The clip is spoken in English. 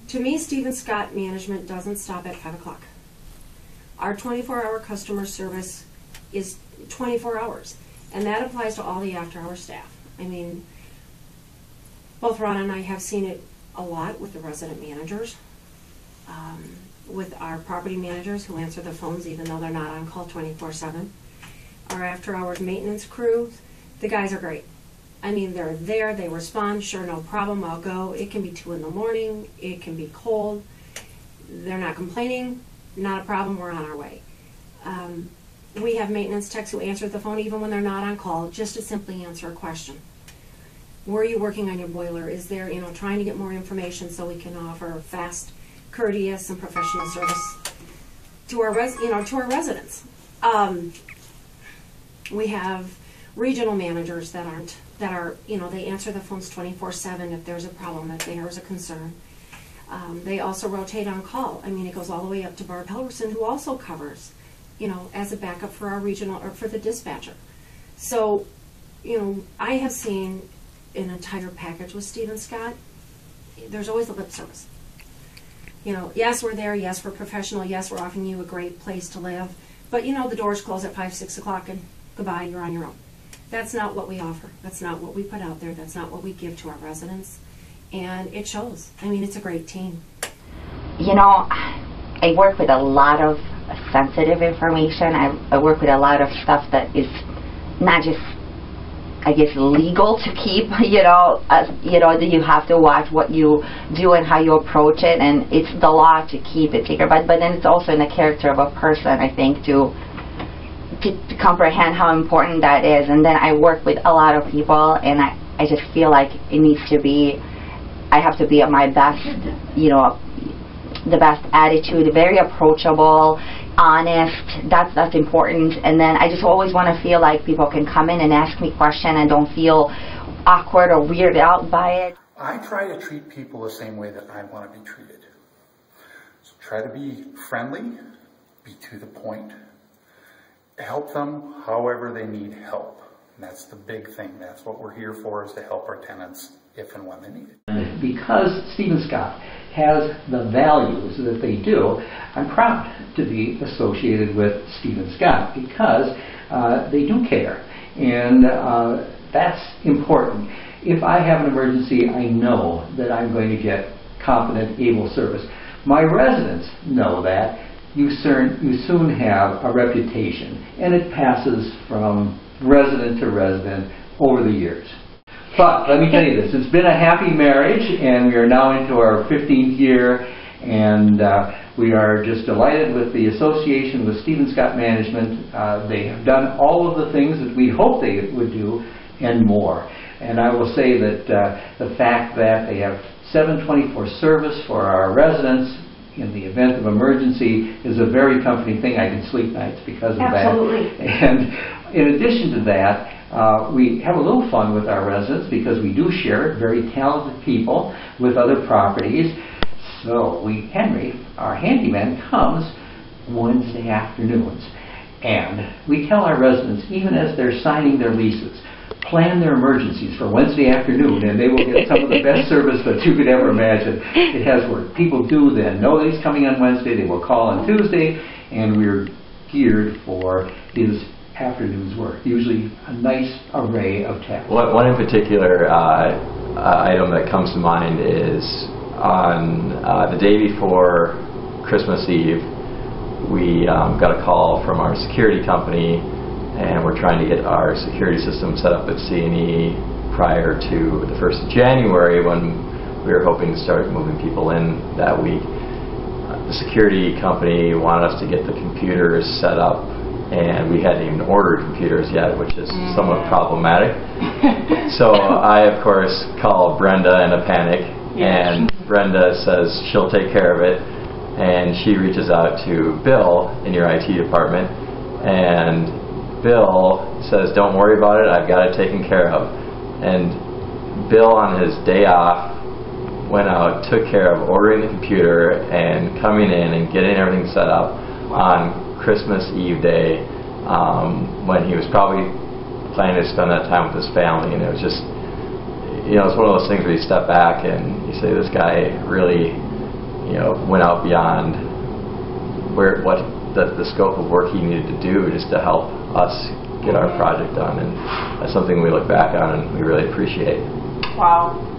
To me, Stephen Scott Management doesn't stop at 5 o'clock. Our 24-hour customer service is 24 hours, and that applies to all the after-hour staff. I mean, both Ron and I have seen it a lot with the resident managers, with our property managers who answer the phones even though they're not on call 24/7. Our after-hours maintenance crew, the guys are great. I mean, they're there, they respond, sure, no problem, I'll go. It can be 2 in the morning, it can be cold. They're not complaining, not a problem, we're on our way. We have maintenance techs who answer the phone even when they're not on call, just to simply answer a question. Where are you working on your boiler? Is there, trying to get more information so we can offer fast, courteous, and professional service to our residents. We have regional managers that are, they answer the phones 24/7 if there's a problem, if there's a concern. They also rotate on call. I mean, it goes all the way up to Barb Helverson, who also covers, as a backup for our regional or for the dispatcher. So, I have seen an entire package with Stephen Scott. There's always the lip service. Yes, we're there. Yes, we're professional. Yes, we're offering you a great place to live. But, the doors close at 5, 6 o'clock and goodbye, you're on your own. That's not what we offer. That's not what we put out there. That's not what we give to our residents. And it shows. I mean, it's a great team. I work with a lot of sensitive information. I work with a lot of stuff that is not just, I guess, legal to keep, that you have to watch what you do and how you approach it, and it's the law to keep it secret, but then it's also in the character of a person, I think, to comprehend how important that is. And then I work with a lot of people, and I just feel like it needs to be, I have to be at my best, the best attitude, very approachable, honest. That's important. And then I just always want to feel like people can come in and ask me questions and don't feel awkward or weirded out by it. I try to treat people the same way that I want to be treated. So try to be friendly, be to the point, help them however they need help. And that's the big thing. That's what we're here for, is to help our tenants if and when they need it. Because Stephen Scott has the values that they do, I'm proud to be associated with Stephen Scott, because they do care, and that's important. If I have an emergency, I know that I'm going to get competent, able service. My residents know that. You soon have a reputation, and it passes from resident to resident over the years. But let me tell you this, it's been a happy marriage, and we are now into our 15th year, and we are just delighted with the association with Stephen Scott Management. They have done all of the things that we hoped they would do and more. And I will say that the fact that they have 7/24 service for our residents in the event of emergency is a very comforting thing. I can sleep nights because of Absolutely. that. And in addition to that, we have a little fun with our residents because we do share very talented people with other properties. So Henry, our handyman, comes Wednesday afternoons, and we tell our residents, even as they're signing their leases, plan their emergencies for Wednesday afternoon, and they will get some of the best service that you could ever imagine. It has worked. People do then know that he's coming on Wednesday. They will call on Tuesday, and we're geared for his afternoon's work. Usually a nice array of tasks. One in particular item that comes to mind is on the day before Christmas Eve, we got a call from our security company, and we're trying to get our security system set up at C&E prior to the 1st of January, when we were hoping to start moving people in that week. The security company wanted us to get the computers set up, and we hadn't even ordered computers yet, which is somewhat problematic. So I, of course, call Brenda in a panic, and Brenda says she'll take care of it, and she reaches out to Bill in your IT department, and Bill says, "Don't worry about it, I've got it taken care of." And Bill, on his day off, went out, took care of ordering the computer and coming in and getting everything set up on Christmas Eve day, when he was probably planning to spend that time with his family. And it was just, it's one of those things where you step back and you say, this guy really went out beyond what the scope of work he needed to do just to help us get our project done, and that's something we look back on and we really appreciate. Wow.